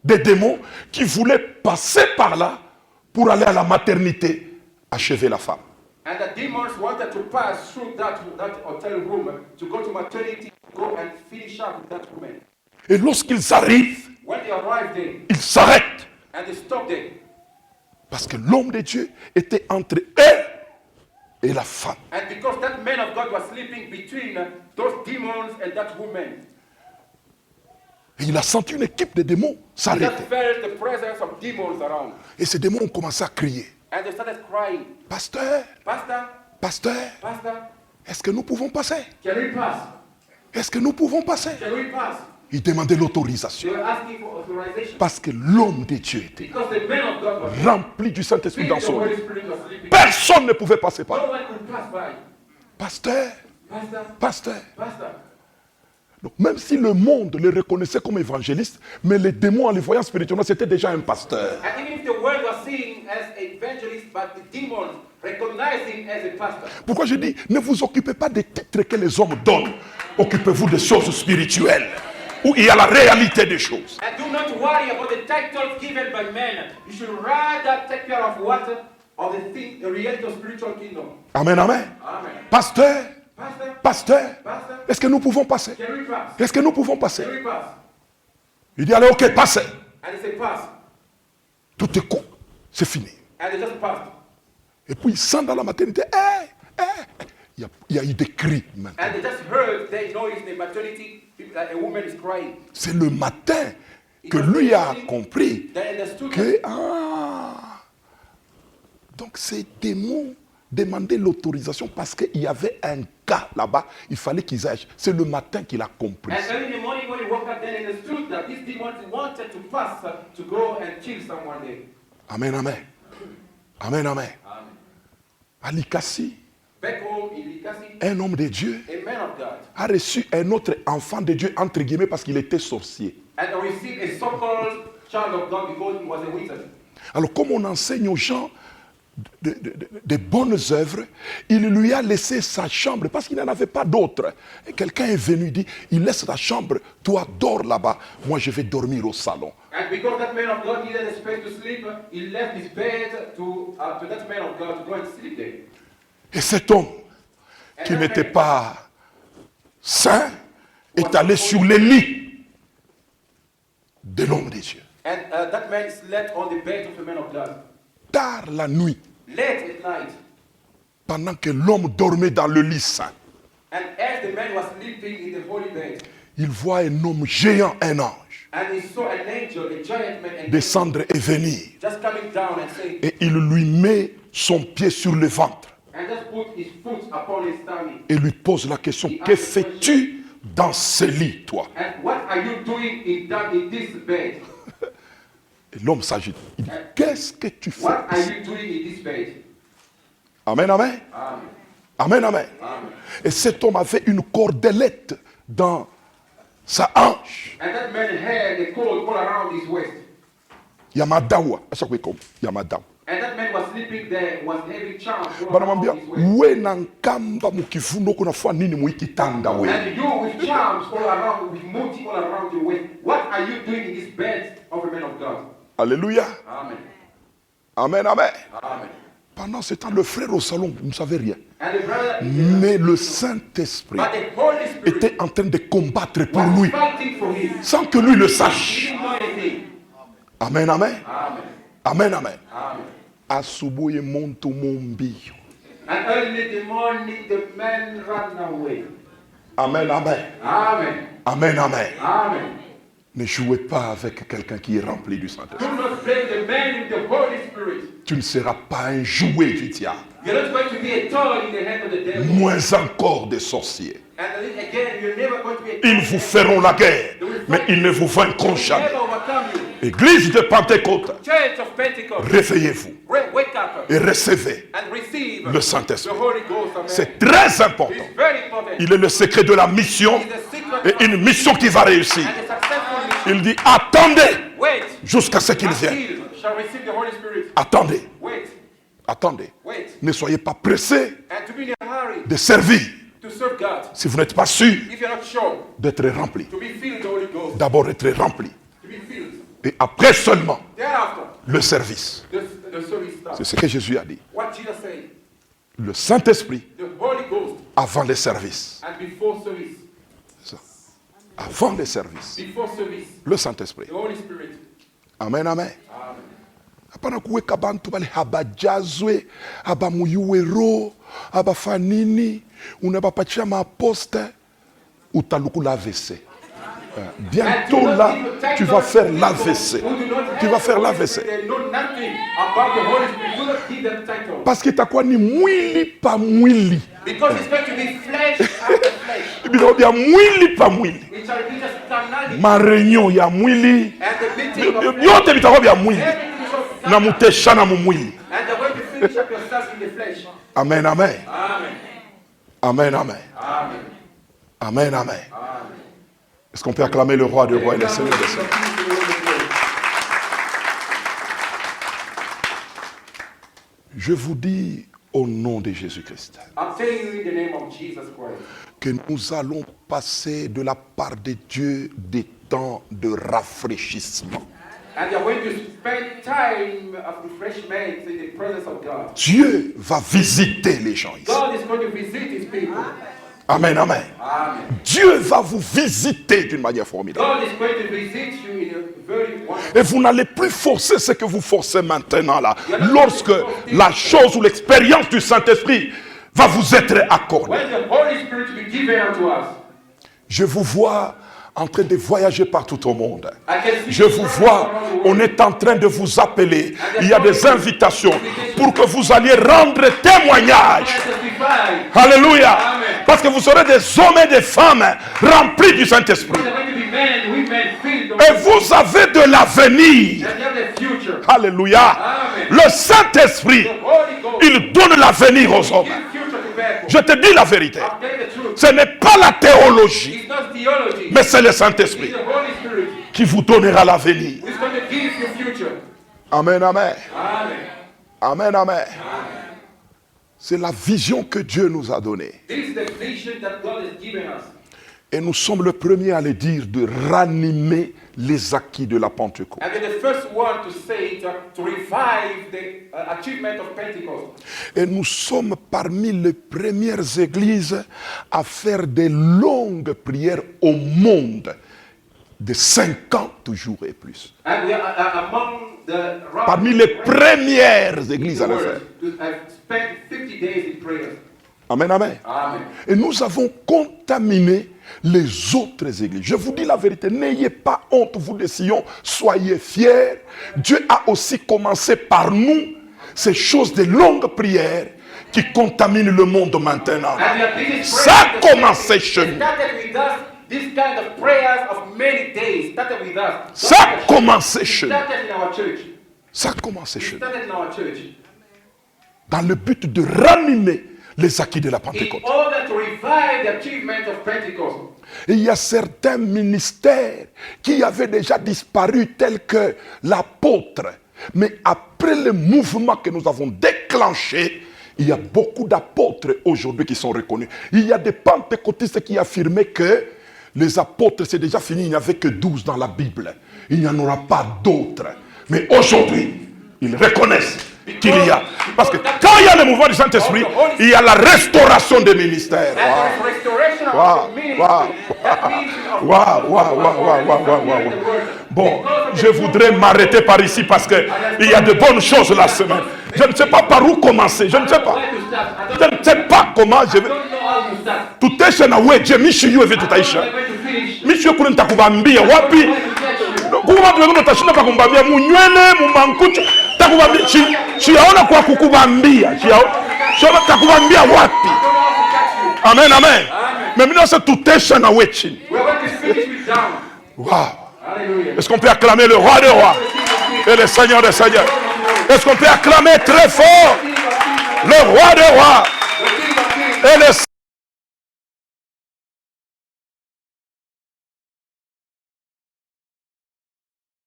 de démons qui voulaient passer par là pour aller à la maternité, achever la femme. And the demons wanted to pass through that hotel room to go to maternity, go and finish up with that woman. Et lorsqu'ils arrivent, When they arrived there, ils s'arrêtent. and they stopped there, Parce que l'homme de Dieu était entre elle et la femme. and because that man of God was sleeping between those demons and that woman, Et il a senti une équipe de démons he s'arrêter. just felt the presence of demons around. Et ces démons ont commencé à crier. And they started crying, Pasteur, Pastor, pasteur, Pastor, est-ce que nous pouvons passer? can we pass? Est-ce que nous pouvons passer? Can we pass? Il demandait They l'autorisation. were asking for authorization. Parce que l'homme de Dieu était Because the man of God was rempli du Saint-Esprit sleeping, dans the son Holy lit. Spirit was sleeping. Personne ne pouvait passer par là. No one could pass by. Pasteur, Pastor, pasteur. Pastor. Donc, même si le monde le reconnaissait comme évangéliste, mais les démons en les voyant spirituellement, c'était déjà un pasteur. And even if the world was seeing him as an evangelist, but the demons recognized him as a pastor. Pourquoi je dis, ne vous occupez pas des titres que les hommes donnent. Occupez-vous des choses spirituelles, où il y a la réalité des choses. And do not worry about the titles given by men. You should rather take care of what? Of the thing, the reality of spiritual kingdom. Amen, amen. Amen. Pasteur, Pastor, pasteur, Pastor, est-ce que nous pouvons passer? can we pass? Est-ce que nous pouvons passer? Can we pass? Il dit, allez, ok, passez. And they say pass. Tout est court, c'est fini. And they just passed. Et puis il sent dans la maternité, il y a eu des cris maintenant. And they just heard the noise in the maternity, like a woman is crying. C'est le matin que lui a compris They understood que, that. donc ces démons demandaient l'autorisation parce qu'il y avait un cas là-bas, il fallait qu'ils aillent. C'est le matin qu'il a compris. And early in the morning when he woke up, they understood that these demons wanted to pass to go and kill someone there. Amen, amen. Amen, amen. Amen. À Likasi, Back home in Likasi, un homme de Dieu a man of God a reçu un autre enfant de Dieu, entre guillemets, parce qu'il était sorcier. and received a so-called child of God because he was a wizard. Alors, comme on enseigne aux gens de bonnes œuvres, il lui a laissé sa chambre parce qu'il n'en avait pas d'autre. Et quelqu'un est venu, dit, il laisse ta chambre, toi dors là-bas, moi je vais dormir au salon. And because that man of God needed a space to sleep, he left his bed to that man of God to go and sleep there. Et cet homme, qui n'était pas saint, est allé sur les lits de l'homme de Dieu. And that man slept on the bed of the man of God. Tard la nuit, Late at night, pendant que l'homme dormait dans le lit saint, and as the man was sleeping in the holy bed, il voit un homme géant, un ange, and he saw an angel, a giant man, and descendre et venir. just coming down and saying, Et il lui met son pied sur le ventre and just put his foot upon his tummy. et lui pose la question, que fais-tu dans ce lit, toi? And what are you doing in this bed? Et l'homme s'agite. Il dit, qu'est-ce que tu fais What are ici? you doing in this bed? Amen, amen. Amen. Amen, amen. Et cet homme avait une cordelette dans sa hanche. And that man had a cord all around his waist. Yamadawa. À chaque fois comme Yamadawa. And that man was sleeping there, was having charms all Banamambia, around his waist. we nankamba mukifundo kuna fwa nini muikitanda we. And you with charms all around, with multi all around your waist. What are you doing in this bed of a man of God? Alléluia. Amen. Amen, amen. Amen. Pendant ce temps, le frère au salon ne savait rien. And the brother Mais le Saint-Esprit but the Holy Spirit était en train de combattre pour was lui, fighting for him. sans que lui le He sache. didn't know anything. Amen, amen. Amen. Amen, amen. Amen. Asubuhi monto mbio. And early in the morning, the man ran away. Amen, amen. Amen. Amen, amen. Amen. Ne jouez pas avec quelqu'un qui est rempli du Saint-Esprit. Do not play the man with the Holy Spirit. Tu ne seras pas un jouet du diable. You're not going to be a toy in the hand of the devil. Moins encore des sorciers. And then again, you're never going to be a Ils vous feront la guerre, mais ils ne vous vaincront You'll jamais. never overcome you. Église de Pentecôte, Church of Pentecost, réveillez-vous wake up et recevez and receive le the Saint-Esprit. Holy Ghost. Amen. C'est très important. It's very important. Il est le secret de la mission It's the secret et une mission qui va réussir. and the successful mission. Il dit attendez Wait jusqu'à ce qu'il vienne. until shall receive the Holy Spirit. Attendez, Wait, attendez. wait. Ne soyez pas pressés And to be in a hurry de servir to serve God. si vous n'êtes pas sûr If you're not sure, d'être rempli. to be filled with the Holy Ghost. D'abord être rempli To be filled. et après seulement Thereafter, le service. the service starts. C'est ce que Jésus a dit. What Jesus said, Le Saint-Esprit the Holy Ghost avant les services. and before service. Ça. Avant les services. Before service, Le Saint-Esprit. the Holy Spirit. Amen, amen. Amen. Hapana kuweka bantu bale habajazwe abamuyuwero abafanini unabapatia maaposte utaluku l'AVC. Bientôt là, tu vas faire l'AVC. Tu vas faire l'AVC. They know nothing about the Holy Spirit. Do not give them title. Parce que itakuwa ni mwili pa mwili. Because it's going to be flesh after flesh. Vitakuwa mwili pa mwili. It shall be just carnality. Mareunion ya mwili. And the meeting of flesh. Vyote vitakuwa vya mwili. Everything is of Na carnal. muteshana mu mwili. And they're going to finish up yourselves in the flesh. Amen, amen. Amen. Amen, amen. Amen. Amen, amen. Amen. Est-ce qu'on peut acclamer le roi des rois et le Seigneur des seigneurs? Je vous dis au nom de Jésus-Christ I'm telling you in the name of Jesus Christ que nous allons passer de la part de Dieu des temps de rafraîchissement. and you're going to spend time of refreshment in the presence of God. Dieu va visiter les gens ici. God is going to visit his people. Amen, amen. Amen. Dieu va vous visiter d'une manière formidable. God is going to visit you in a very wonderful. Et vous n'allez plus forcer ce que vous forcez maintenant là. Lorsque la chose ou l'expérience du Saint-Esprit va vous être accordée. When the Holy Spirit will be given unto us. Je vous vois en train de voyager partout au monde. I can see Je vous vois, on est en train de vous appeler. Il y a des invitations pour que vous alliez rendre témoignage. testify. Alléluia. Amen. Parce que vous serez des hommes et des femmes remplis du Saint-Esprit. There are going to be men and women filled of Et vous avez de l'avenir. and you have the future. Alléluia. Amen. Le Saint-Esprit, The Holy Ghost il donne l'avenir aux hommes. gives future to people. Je te dis la vérité. I'll tell you the truth. Ce n'est pas la théologie, It's not theology. mais c'est le It's Saint-Esprit the Holy Spirit. qui vous donnera l'avenir. It's going to give you future. Amen, amen. Amen. Amen, amen. C'est la vision que Dieu nous a donnée. This is the vision that God has given us. Et nous sommes le premier à le dire, de ranimer les acquis de la Pentecôte. And then the first one to say it, to revive the achievement of Pentecost. Et nous sommes parmi les premières églises à faire des longues prières au monde de 50 jours et plus. And we are among the Parmi les premières églises à le faire. to have spent 50 days in prayer. Amen, amen. Amen. Et nous avons contaminé les autres églises. Je vous dis la vérité, n'ayez pas honte, vous de Sion, soyez fiers. Dieu a aussi commencé par nous ces choses de longues prières qui contaminent le monde maintenant. And we are busy Ça a commencé chez It nous. started with us. This kind of prayers of many days started with us. Ça a commencé chez nous. Started in our church. Ça a commencé It chez nous. started in our church. Dans le but de ranimer les acquis de la in Pentecôte. order to revive the achievement of Pentecost. Et il y a certains ministères qui avaient déjà disparu, tels que l'apôtre. Mais après le mouvement que nous avons déclenché, il y a beaucoup d'apôtres aujourd'hui qui sont reconnus. Il y a des pentecôtistes qui affirmaient que les apôtres, c'est déjà fini, il n'y avait que 12 dans la Bible. Il n'y en aura pas d'autres. Mais aujourd'hui, ils reconnaissent qu'il y a. Parce que quand il y a le mouvement du Saint-Esprit, il y a la restauration des ministères. Bon, je voudrais m'arrêter par ici parce qu'il y a de bonnes choses la semaine. Je ne sais pas par où commencer. Je ne sais pas. Je ne sais pas comment je vais. Tutesha na weje mishi yu evi tutaisha. Mishi yu kuni nitakubambia wapi? Kuwa watu wengine utashinda pa kumbambia munywele, mumankuchu. Takubambia, siyaona kwa kukubambia. Siyaona takubambia wapi? Amen, amen. Mais maintenant c'est tutesha na wechi. Wow. Est-ce qu'on peut acclamer le roi des rois et le Seigneur des seigneurs? Est-ce qu'on peut acclamer très fort le roi des rois et le